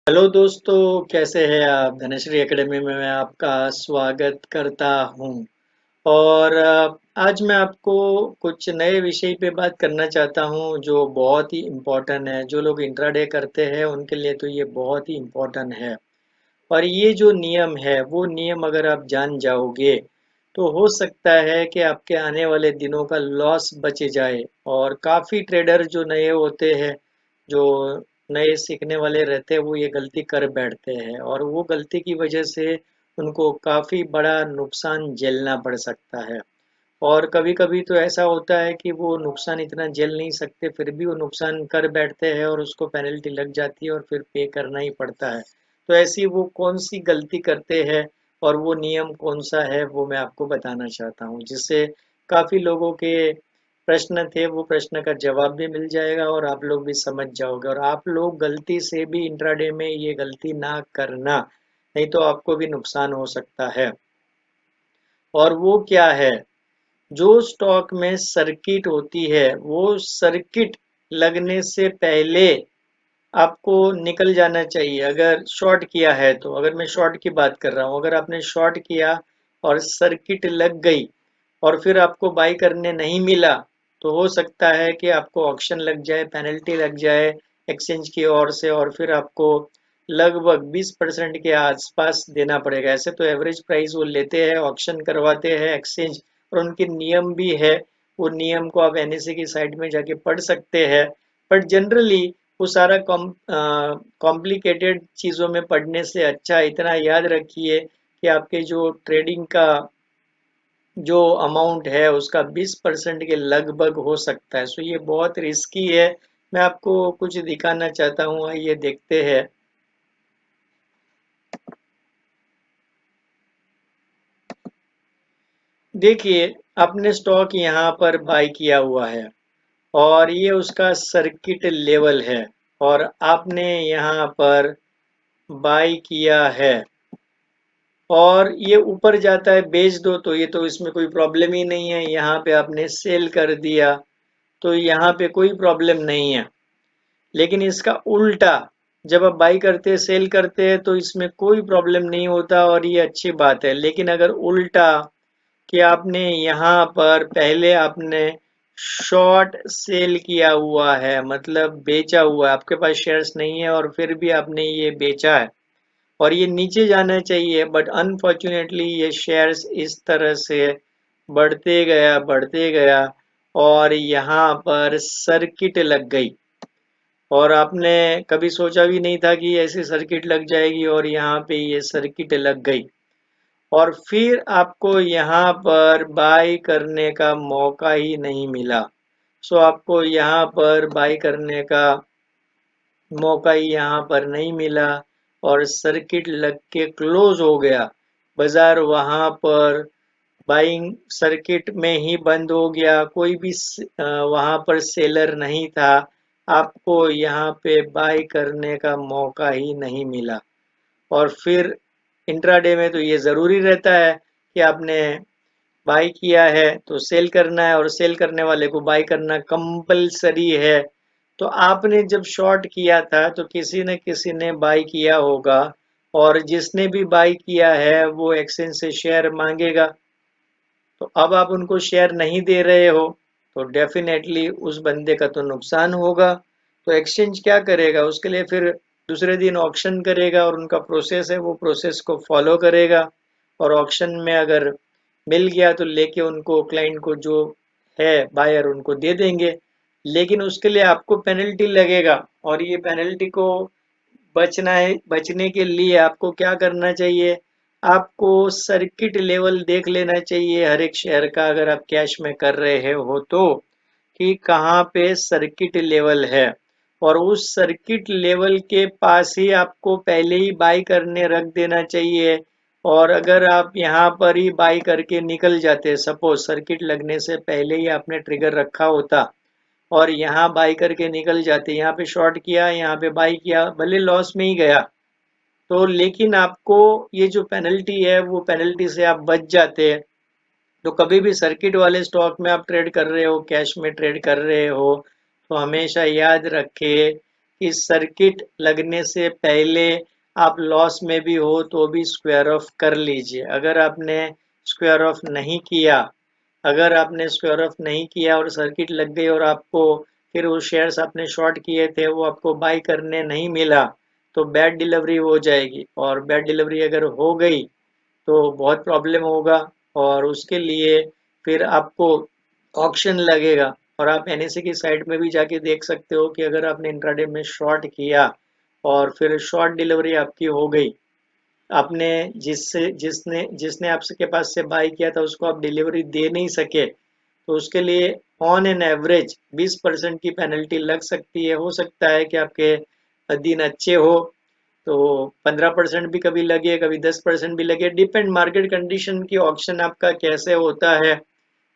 Hello दोस्तों, कैसे हैं आप? धनश्री एकेडमी में मैं आपका स्वागत करता हूं। और आज मैं आपको कुछ नए विषय पे बात करना चाहता हूं जो बहुत ही इम्पोर्टेंट है। जो लोग इंट्राडे करते हैं उनके लिए तो ये बहुत ही इम्पोर्टेंट है। और ये जो नियम है वो नियम अगर आप जान जाओगे तो हो सकता है कि आपके आने वाले दिनों का लॉस बच जाए। और काफ़ी ट्रेडर जो नए होते हैं, जो नए सीखने वाले रहते हैं, वो ये गलती कर बैठते हैं और वो गलती की वजह से उनको काफ़ी बड़ा नुकसान झेलना पड़ सकता है। और कभी-कभी तो ऐसा होता है कि वो नुकसान इतना झेल नहीं सकते, फिर भी वो नुकसान कर बैठते हैं और उसको पेनल्टी लग जाती है और फिर पे करना ही पड़ता है। तो ऐसी वो कौन-सी गलती करते हैं और वो नियम कौन-सा है, वो मैं आपको बताना चाहता हूँ, जिससे काफ़ी लोगों के प्रश्न थे, वो प्रश्न का जवाब भी मिल जाएगा और आप लोग भी समझ जाओगे और आप लोग गलती से भी इंट्राडे में ये गलती ना करना, नहीं तो आपको भी नुकसान हो सकता है। और वो क्या है? जो स्टॉक में सर्किट होती है वो सर्किट लगने से पहले आपको निकल जाना चाहिए। अगर शॉर्ट किया है तो, अगर मैं शॉर्ट की बात कर रहा हूँ, अगर आपने शॉर्ट किया और सर्किट लग गई और फिर आपको बाई करने नहीं मिला, तो हो सकता है कि आपको ऑक्शन लग जाए, पेनल्टी लग जाए एक्सचेंज की ओर से और फिर आपको लगभग 20% के आसपास देना पड़ेगा। ऐसे तो एवरेज प्राइस वो लेते हैं, ऑक्शन करवाते हैं एक्सचेंज, और उनके नियम भी है। वो नियम को आप एनएसई की साइट में जाके पढ़ सकते हैं। बट जनरली वो सारा कॉम्प्लिकेटेड चीज़ों में पढ़ने से अच्छा इतना याद रखिए कि आपके जो ट्रेडिंग का जो अमाउंट है उसका 20% के लगभग हो सकता है। सो ये बहुत रिस्की है। मैं आपको कुछ दिखाना चाहता हूँ, आइए देखते हैं। देखिए, आपने स्टॉक यहाँ पर बाय किया हुआ है और ये उसका सर्किट लेवल है और आपने यहाँ पर बाय किया है और ये ऊपर जाता है, बेच दो, तो ये तो इसमें कोई प्रॉब्लम ही नहीं है। यहाँ पे आपने सेल कर दिया तो यहाँ पे कोई प्रॉब्लम नहीं है। लेकिन इसका उल्टा, जब आप बाई करते हैं, सेल करते हैं, तो इसमें कोई प्रॉब्लम नहीं होता और ये अच्छी बात है। लेकिन अगर उल्टा कि आपने यहाँ पर पहले आपने शॉर्ट सेल किया हुआ है, मतलब बेचा हुआ है, आपके पास शेयर्स नहीं है और फिर भी आपने ये बेचा है और ये नीचे जाना चाहिए, बट अनफॉर्चुनेटली ये शेयर्स इस तरह से बढ़ते गया और यहाँ पर सर्किट लग गई और आपने कभी सोचा भी नहीं था कि ऐसी सर्किट लग जाएगी और यहाँ पे ये सर्किट लग गई और फिर आपको यहाँ पर बाई करने का मौका ही नहीं मिला। सो आपको यहाँ पर बाई करने का मौका ही यहाँ पर नहीं मिला और सर्किट लग के क्लोज हो गया। बाजार वहाँ पर बाइंग सर्किट में ही बंद हो गया, कोई भी वहाँ पर सेलर नहीं था। आपको यहाँ पे बाई करने का मौका ही नहीं मिला और फिर इंट्राडे में तो ये ज़रूरी रहता है कि आपने बाई किया है तो सेल करना है और सेल करने वाले को बाई करना कंपलसरी है। तो आपने जब शॉर्ट किया था तो किसी न किसी ने बाई किया होगा और जिसने भी बाई किया है वो एक्सचेंज से शेयर मांगेगा। तो अब आप उनको शेयर नहीं दे रहे हो तो डेफिनेटली उस बंदे का तो नुकसान होगा। तो एक्सचेंज क्या करेगा? उसके लिए फिर दूसरे दिन ऑक्शन करेगा और उनका प्रोसेस है, वो प्रोसेस को फॉलो करेगा और ऑक्शन में अगर मिल गया तो लेके उनको, क्लाइंट को जो है बायर, उनको दे देंगे। लेकिन उसके लिए आपको पेनल्टी लगेगा और ये पेनल्टी को बचना है। बचने के लिए आपको क्या करना चाहिए? आपको सर्किट लेवल देख लेना चाहिए हर एक शेयर का, अगर आप कैश में कर रहे हो तो, कि कहाँ पे सर्किट लेवल है और उस सर्किट लेवल के पास ही आपको पहले ही बाई करने रख देना चाहिए। और अगर आप यहाँ पर ही बाई करके निकल जाते, सपोज सर्किट लगने से पहले ही आपने ट्रिगर रखा होता और यहाँ बाई करके निकल जाते, यहाँ पे शॉर्ट किया, यहाँ पे बाई किया, भले लॉस में ही गया तो, लेकिन आपको ये जो पेनल्टी है वो पेनल्टी से आप बच जाते हैं। तो कभी भी सर्किट वाले स्टॉक में आप ट्रेड कर रहे हो, कैश में ट्रेड कर रहे हो, तो हमेशा याद रखिए कि सर्किट लगने से पहले आप लॉस में भी हो तो भी स्क्वायर ऑफ कर लीजिए। अगर आपने स्क्वायर ऑफ नहीं किया और सर्किट लग गई और आपको फिर वो शेयर्स आपने शॉर्ट किए थे वो आपको बाई करने नहीं मिला तो बैड डिलीवरी हो जाएगी, और बैड डिलीवरी अगर हो गई तो बहुत प्रॉब्लम होगा। और उसके लिए फिर आपको ऑक्शन लगेगा, और आप एनएसए की साइट में भी जाके देख सकते हो कि अगर आपने इंट्राडे में शॉर्ट किया और फिर शॉर्ट डिलीवरी आपकी हो गई, आपने जिससे जिसने जिसने आपके पास से बाई किया था उसको आप डिलीवरी दे नहीं सके, तो उसके लिए ऑन एन एवरेज 20% की पेनल्टी लग सकती है। हो सकता है कि आपके दिन अच्छे हो तो 15% भी कभी लगे, कभी 10% भी लगे, डिपेंड मार्केट कंडीशन की, ऑप्शन आपका कैसे होता है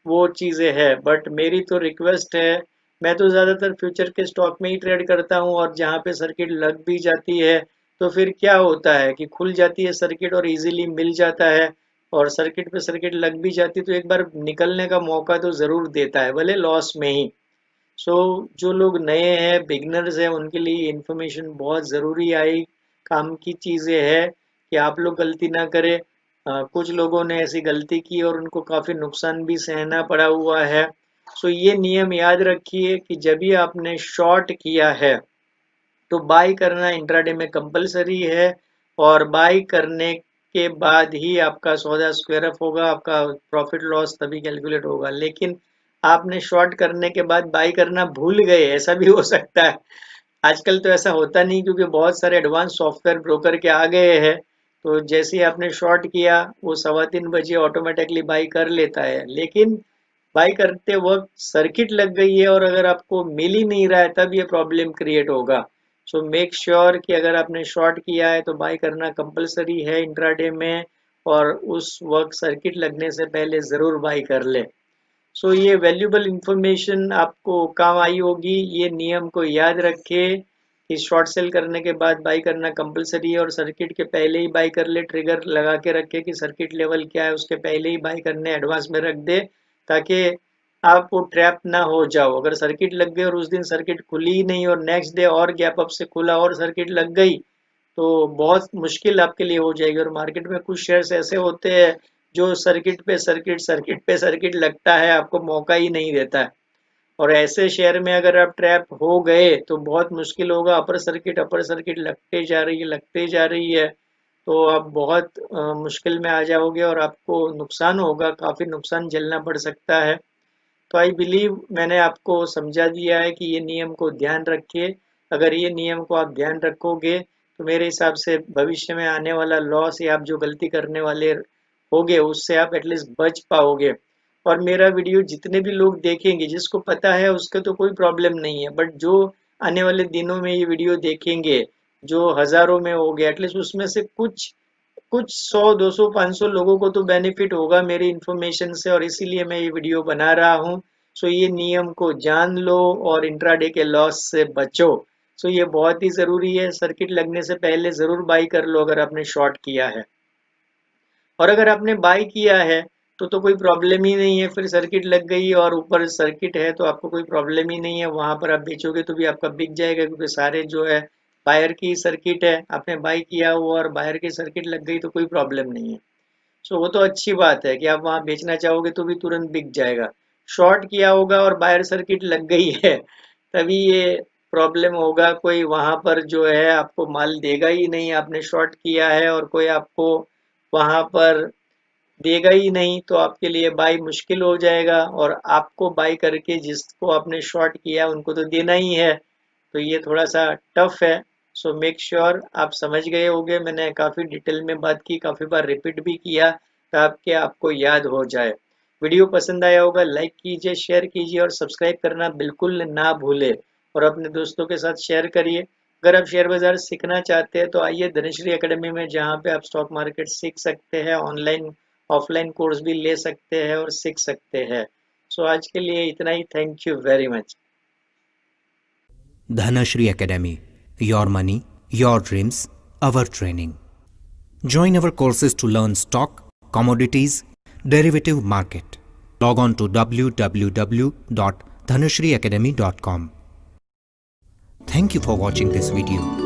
वो चीज़ें है। बट मेरी तो रिक्वेस्ट है, मैं तो ज़्यादातर फ्यूचर के स्टॉक में ही ट्रेड करता हूँ, और जहाँ पे सर्किट लग भी जाती है तो फिर क्या होता है कि खुल जाती है सर्किट और इजीली मिल जाता है, और सर्किट पे सर्किट लग भी जाती है तो एक बार निकलने का मौका तो ज़रूर देता है, भले लॉस में ही। जो लोग नए हैं, बिगनर्स हैं, उनके लिए इन्फॉर्मेशन बहुत ज़रूरी आई काम की चीज़ें है कि आप लोग गलती ना करें। कुछ लोगों ने ऐसी गलती की और उनको काफ़ी नुकसान भी सहना पड़ा हुआ है। ये नियम याद रखिए कि जब भी आपने शॉर्ट किया है तो बाई करना इंट्राडे में कंपलसरी है, और बाई करने के बाद ही आपका सौदा स्क्वायर अप होगा, आपका प्रॉफिट लॉस तभी कैलकुलेट होगा। लेकिन आपने शॉर्ट करने के बाद बाई करना भूल गए, ऐसा भी हो सकता है। आजकल तो ऐसा होता नहीं, क्योंकि बहुत सारे एडवांस सॉफ्टवेयर ब्रोकर के आ गए हैं, तो जैसे ही आपने शॉर्ट किया वो 3:15 बजे ऑटोमेटिकली बाई कर लेता है। लेकिन बाई करते वक्त सर्किट लग गई है और अगर आपको मिल ही नहीं रहा है तब ये प्रॉब्लम क्रिएट होगा। मेक श्योर कि अगर आपने शॉर्ट किया है तो बाई करना कंपलसरी है इंट्राडे में, और उस वक्त सर्किट लगने से पहले ज़रूर बाई कर ले। ये वैल्यूबल इंफॉर्मेशन आपको काम आई होगी। ये नियम को याद रखे कि शॉर्ट सेल करने के बाद बाई करना कंपलसरी है, और सर्किट के पहले ही बाई कर ले, ट्रिगर लगा के रखे कि सर्किट लेवल क्या है उसके पहले ही बाई करने एडवांस में रख दे, ताकि आप वो ट्रैप ना हो जाओ। अगर सर्किट लग गई और उस दिन सर्किट खुली ही नहीं और नेक्स्ट डे और गैप अप से खुला और सर्किट लग गई तो बहुत मुश्किल आपके लिए हो जाएगी। और मार्केट में कुछ शेयर्स ऐसे होते हैं जो सर्किट पे सर्किट सर्किट पे सर्किट लगता है, आपको मौका ही नहीं देता है। और ऐसे शेयर में अगर आप ट्रैप हो गए तो बहुत मुश्किल होगा। अपर सर्किट लगते जा रही है तो आप बहुत मुश्किल में आ जाओगे और आपको नुकसान होगा, काफ़ी नुकसान झेलना पड़ सकता है। तो आई बिलीव मैंने आपको समझा दिया है कि ये नियम को ध्यान रखिए। अगर ये नियम को आप ध्यान रखोगे तो मेरे हिसाब से भविष्य में आने वाला लॉस या आप जो गलती करने वाले होगे उससे आप एटलीस्ट बच पाओगे। और मेरा वीडियो जितने भी लोग देखेंगे, जिसको पता है उसके तो कोई प्रॉब्लम नहीं है, बट जो आने वाले दिनों में ये वीडियो देखेंगे, जो हजारों में हो गए, एटलीस्ट उसमें से कुछ कुछ 100 200 500 लोगों को तो बेनिफिट होगा मेरी इन्फॉर्मेशन से, और इसीलिए मैं ये वीडियो बना रहा हूँ। ये नियम को जान लो और इंट्राडे के लॉस से बचो। ये बहुत ही ज़रूरी है। सर्किट लगने से पहले ज़रूर बाई कर लो अगर आपने शॉर्ट किया है, और अगर आपने बाई किया है तो कोई प्रॉब्लम ही नहीं है। फिर सर्किट लग गई और ऊपर सर्किट है तो आपको कोई प्रॉब्लम ही नहीं है, वहां पर आप बेचोगे तो भी आपका बिक जाएगा, क्योंकि सारे जो है बायर की सर्किट है, आपने बाई किया हुआ और बायर की सर्किट लग गई तो कोई प्रॉब्लम नहीं है। वो तो अच्छी बात है कि आप वहां बेचना चाहोगे तो भी तुरंत बिक जाएगा। शॉर्ट किया होगा और बायर सर्किट लग गई है तभी ये प्रॉब्लम होगा। कोई वहां पर जो है आपको माल देगा ही नहीं, आपने शॉर्ट किया है और कोई आपको वहां पर देगा ही नहीं तो आपके लिए बाई मुश्किल हो जाएगा, और आपको बाई करके जिसको आपने शॉर्ट किया उनको तो देना ही है, तो ये थोड़ा सा टफ है। मेक श्योर आप समझ गए होंगे, मैंने काफ़ी डिटेल में बात की, काफ़ी बार रिपीट भी किया ताकि आपको याद हो जाए। वीडियो पसंद आया होगा लाइक कीजिए, शेयर कीजिए और सब्सक्राइब करना बिल्कुल ना भूले, और अपने दोस्तों के साथ शेयर करिए। अगर आप शेयर बाजार सीखना चाहते हैं तो आइए धनश्री एकेडमी में, जहाँ पे आप स्टॉक मार्केट सीख सकते हैं, ऑनलाइन ऑफलाइन कोर्स भी ले सकते हैं और सीख सकते हैं। आज के लिए इतना ही। Thank you very much. Dhanashri Academy. Your money, your dreams, our training. Join our courses to learn stock, commodities, derivative market. Log on to www.dhanashriacademy.com. Thank you for watching this video.